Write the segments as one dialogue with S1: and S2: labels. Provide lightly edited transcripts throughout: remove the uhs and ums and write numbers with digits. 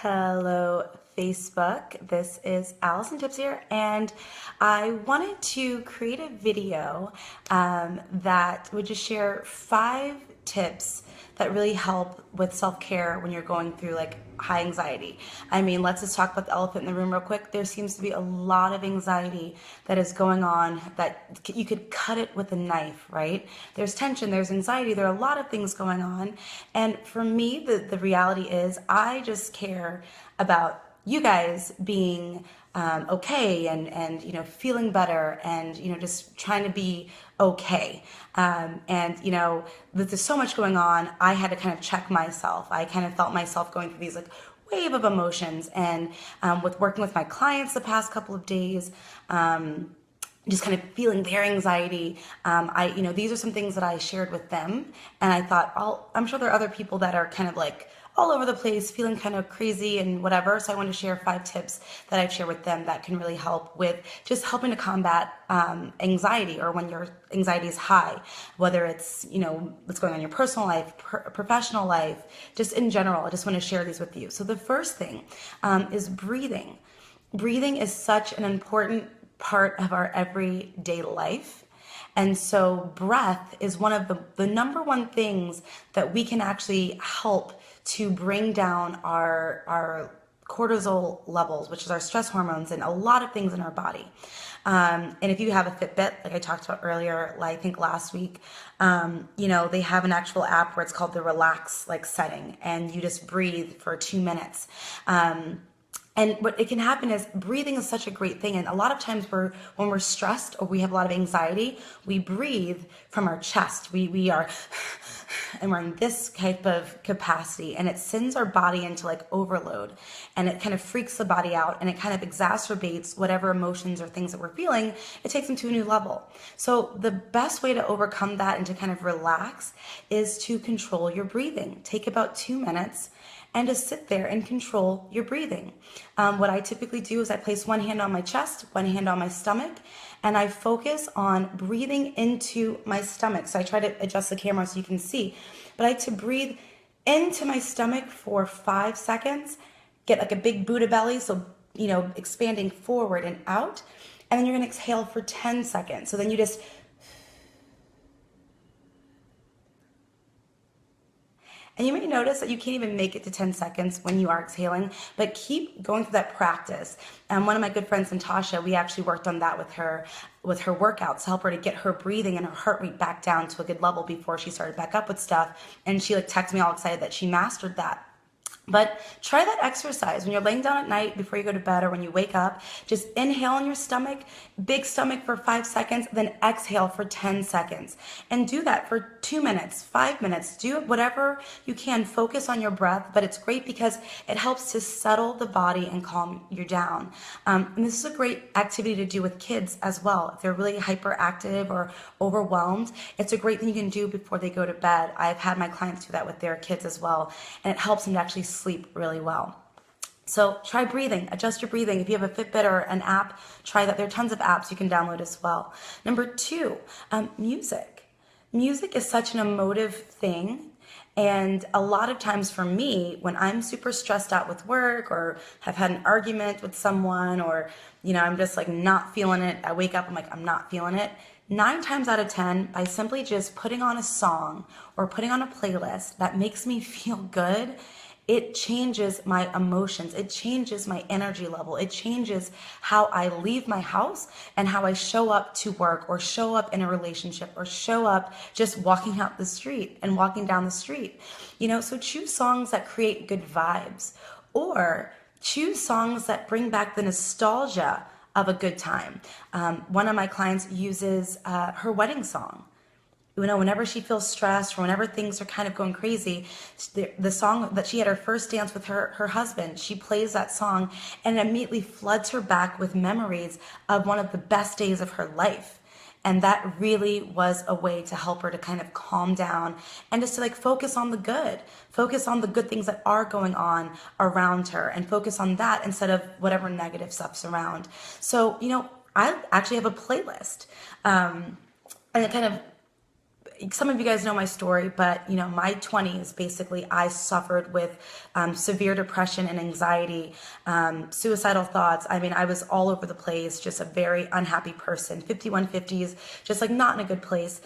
S1: Hello, Facebook. This is Allison Tibbs here, and I wanted to create a video that would just share 5 tips that really help with self-care when you're going through like high anxiety. I mean, let's just talk about the elephant in the room real quick. There seems to be a lot of anxiety that is going on that you could cut it with a knife, right? There's tension, there's anxiety, there are a lot of things going on. And for me, the reality is I just care about you guys being okay and feeling better and just trying to be okay. And there's so much going on. I had to kind of check myself. I kind of felt myself going through these like wave of emotions, and with working with my clients the past couple of days, just kind of feeling their anxiety. These are some things that I shared with them, and I thought, I'm sure there are other people that are kind of like all over the place, feeling kind of crazy and whatever. So I want to share 5 tips that I've shared with them that can really help with just helping to combat anxiety, or when your anxiety is high, whether it's, what's going on in your personal life, professional life, just in general. I just want to share these with you. So the first thing is breathing. Breathing is such an important part of our everyday life. And so breath is one of the number one things that we can actually help to bring down our cortisol levels, which is our stress hormones, and a lot of things in our body. And if you have a Fitbit, like I talked about earlier, like I think last week, they have an actual app where it's called the relax setting, and you just breathe for 2 minutes. And what it can happen is breathing is such a great thing. And a lot of times when we're stressed or we have a lot of anxiety, we breathe from our chest. We are, and we're in this type of capacity, and it sends our body into like overload, and it kind of freaks the body out, and it kind of exacerbates whatever emotions or things that we're feeling. It takes them to a new level. So the best way to overcome that and to kind of relax is to control your breathing. Take about 2 minutes and just sit there and control your breathing. What I typically do is I place one hand on my chest, one hand on my stomach, and I focus on breathing into my stomach. So I try to adjust the camera so you can see, but I like to breathe into my stomach for 5 seconds, get like a big Buddha belly, so expanding forward and out, and then you're gonna exhale for 10 seconds. So then you just, and you may notice that you can't even make it to 10 seconds when you are exhaling, but keep going through that practice. One of my good friends, Natasha, we actually worked on that with her workouts to help her to get her breathing and her heart rate back down to a good level before she started back up with stuff. And she texted me all excited that she mastered that. But try that exercise when you're laying down at night before you go to bed, or when you wake up. Just inhale in your stomach, big stomach for 5 seconds, then exhale for 10 seconds. And do that for 2 minutes, 5 minutes. Do whatever you can. Focus on your breath, but it's great because it helps to settle the body and calm you down. And this is a great activity to do with kids as well. If they're really hyperactive or overwhelmed, it's a great thing you can do before they go to bed. I've had my clients do that with their kids as well, and it helps them to actually sleep really well. So try breathing, adjust your breathing. If you have a Fitbit or an app, try that. There are tons of apps you can download as well. Number 2, music. Music is such an emotive thing. And a lot of times for me, when I'm super stressed out with work, or have had an argument with someone, or, I'm just like not feeling it, I wake up, I'm like, I'm not feeling it. 9 times out of 10, by simply just putting on a song or putting on a playlist that makes me feel good, it changes my emotions. It changes my energy level. It changes how I leave my house and how I show up to work, or show up in a relationship, or show up just walking out the street and walking down the street. So choose songs that create good vibes, or choose songs that bring back the nostalgia of a good time. One of my clients uses her wedding song. Whenever she feels stressed, or whenever things are kind of going crazy, the song that she had her first dance with her husband, she plays that song, and it immediately floods her back with memories of one of the best days of her life. And that really was a way to help her to kind of calm down, and just to focus on the good things that are going on around her, and focus on that instead of whatever negative stuff's around. So, I actually have a playlist, and it kind of some of you guys know my story, but my 20s, basically, I suffered with severe depression and anxiety, suicidal thoughts. I mean, I was all over the place, just a very unhappy person, 5150s, just like not in a good place.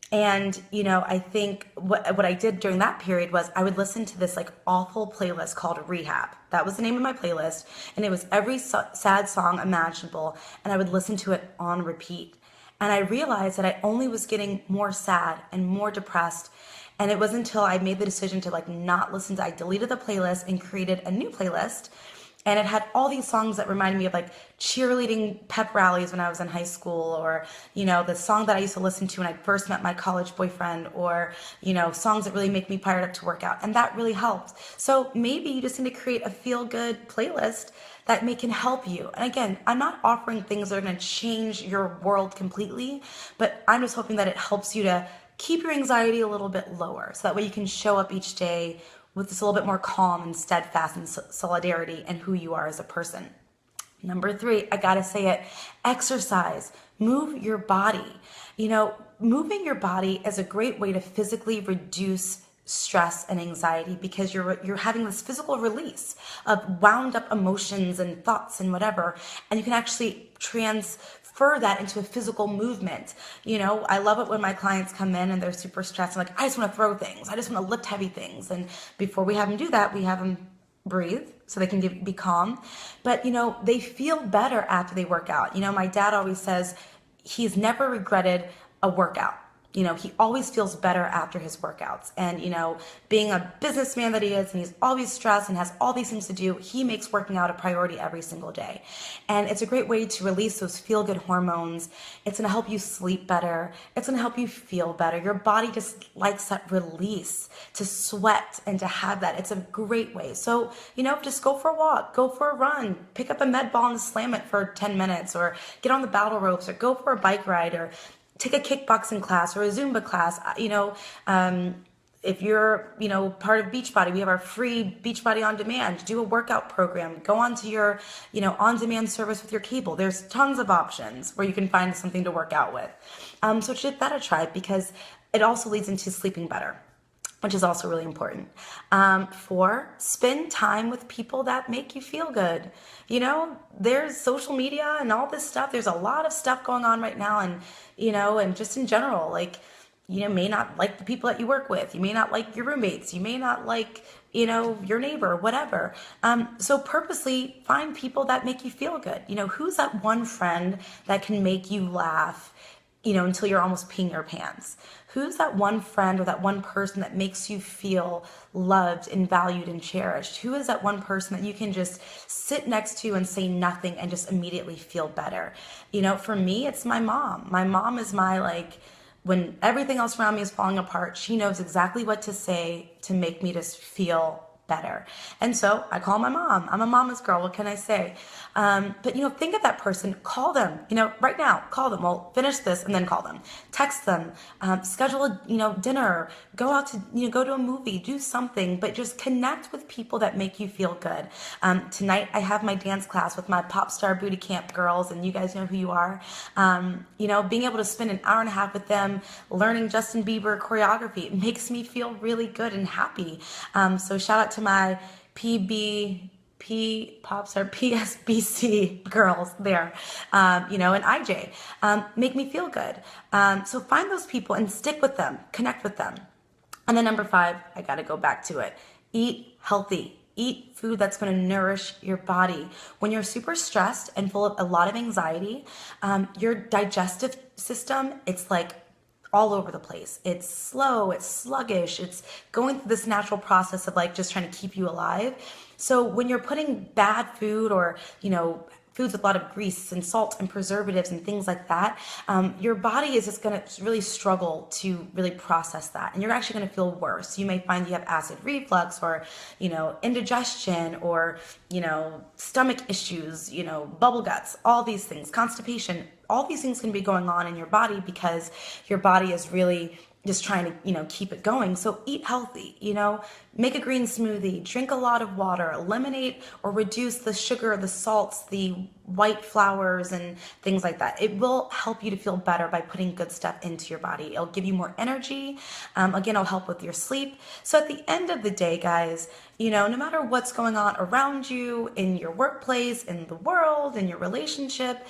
S1: And, I think what I did during that period was I would listen to this like awful playlist called Rehab. That was the name of my playlist. And it was every sad song imaginable. And I would listen to it on repeat. And I realized that I only was getting more sad and more depressed. And it wasn't until I made the decision to like not listen to, I deleted the playlist and created a new playlist. And it had all these songs that reminded me of like cheerleading pep rallies when I was in high school, or, the song that I used to listen to when I first met my college boyfriend, or, songs that really make me fired up to work out. And that really helped. So maybe you just need to create a feel-good playlist that can help you. And again, I'm not offering things that are going to change your world completely, but I'm just hoping that it helps you to keep your anxiety a little bit lower, so that way you can show up each day with this a little bit more calm and steadfast and solidarity in who you are as a person. Number 3, I gotta say it, exercise, move your body. Moving your body is a great way to physically reduce stress and anxiety, because you're having this physical release of wound up emotions and thoughts and whatever, and you can actually transfer that into a physical movement. I love it when my clients come in and they're super stressed. I'm like, I just want to throw things. I just want to lift heavy things. And before we have them do that, we have them breathe so they can be calm. But, they feel better after they work out. My dad always says he's never regretted a workout. He always feels better after his workouts. And, being a businessman that he is, and he's always stressed and has all these things to do, he makes working out a priority every single day. And it's a great way to release those feel-good hormones. It's going to help you sleep better. It's going to help you feel better. Your body just likes that release, to sweat and to have that. It's a great way. So, just go for a walk, go for a run, pick up a med ball and slam it for 10 minutes, or get on the battle ropes, or go for a bike ride, or take a kickboxing class or a Zumba class. If you're, part of Beachbody, we have our free Beachbody On Demand. Do a workout program. Go onto your, on-demand service with your cable. There's tons of options where you can find something to work out with. So give that a try, because it also leads into sleeping better, which is also really important. 4, spend time with people that make you feel good. There's social media and all this stuff. There's a lot of stuff going on right now. And, and just in general, may not like the people that you work with. You may not like your roommates. You may not like, your neighbor, whatever. So purposely find people that make you feel good. Who's that one friend that can make you laugh, until you're almost peeing your pants? Who's that one friend or that one person that makes you feel loved and valued and cherished? Who is that one person that you can just sit next to and say nothing and just immediately feel better? For me, it's my mom. My mom is when everything else around me is falling apart, she knows exactly what to say to make me just feel better. And so I call my mom. I'm a mama's girl. What can I say? But, think of that person, call them, right now, call them. We'll finish this and then call them, text them, schedule a, dinner, go out to, go to a movie, do something, but just connect with people that make you feel good. Tonight I have my dance class with my pop star booty camp girls, and you guys know who you are. Being able to spend an hour and a half with them, learning Justin Bieber choreography, it makes me feel really good and happy. So shout out to my PSBC girls there, and IJ, make me feel good. So find those people and stick with them, connect with them. And then number 5, I got to go back to it. Eat healthy. Eat food that's going to nourish your body. When you're super stressed and full of a lot of anxiety, your digestive system, it's like all over the place. It's slow, it's sluggish, it's going through this natural process of just trying to keep you alive. So when you're putting bad food or, foods with a lot of grease and salt and preservatives and things like that, your body is just going to really struggle to really process that. And you're actually going to feel worse. You may find you have acid reflux or, indigestion or, stomach issues, bubble guts, all these things, constipation. All these things can be going on in your body because your body is really just trying to, keep it going. So eat healthy, make a green smoothie, drink a lot of water, eliminate or reduce the sugar, the salts, the white flours and things like that. It will help you to feel better by putting good stuff into your body. It'll give you more energy. Again, it'll help with your sleep. So at the end of the day, guys, no matter what's going on around you, in your workplace, in the world, in your relationship,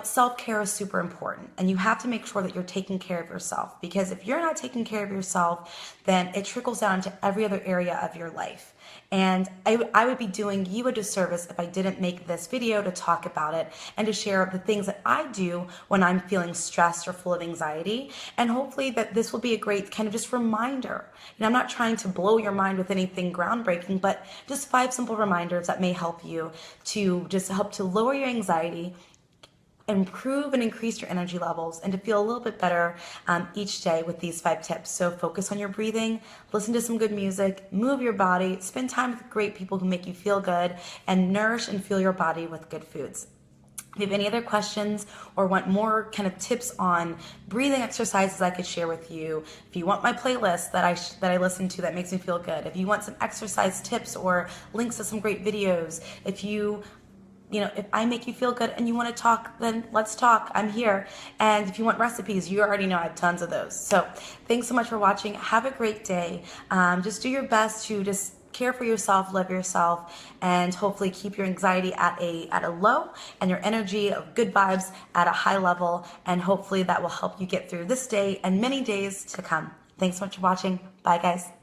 S1: self-care is super important. And you have to make sure that you're taking care of yourself, because if you're not taking care of yourself, then it trickles down to every other area of your life. And I would be doing you a disservice if I didn't make this video to talk about it and to share the things that I do when I'm feeling stressed or full of anxiety. And hopefully that this will be a great kind of just reminder. I'm not trying to blow your mind with anything groundbreaking, but just 5 simple reminders that may help you to just help to lower your anxiety, improve and increase your energy levels, and to feel a little bit better each day with these 5 tips. So focus on your breathing, listen to some good music, move your body, spend time with great people who make you feel good, and nourish and fuel your body with good foods. If you have any other questions or want more kind of tips on breathing exercises I could share with you, if you want my playlist that I listen to that makes me feel good, if you want some exercise tips or links to some great videos, if I make you feel good and you want to talk, then let's talk. I'm here. And if you want recipes, you already know I have tons of those. So thanks so much for watching. Have a great day. Just do your best to just care for yourself, love yourself, and hopefully keep your anxiety at a low and your energy of good vibes at a high level. And hopefully that will help you get through this day and many days to come. Thanks so much for watching. Bye, guys.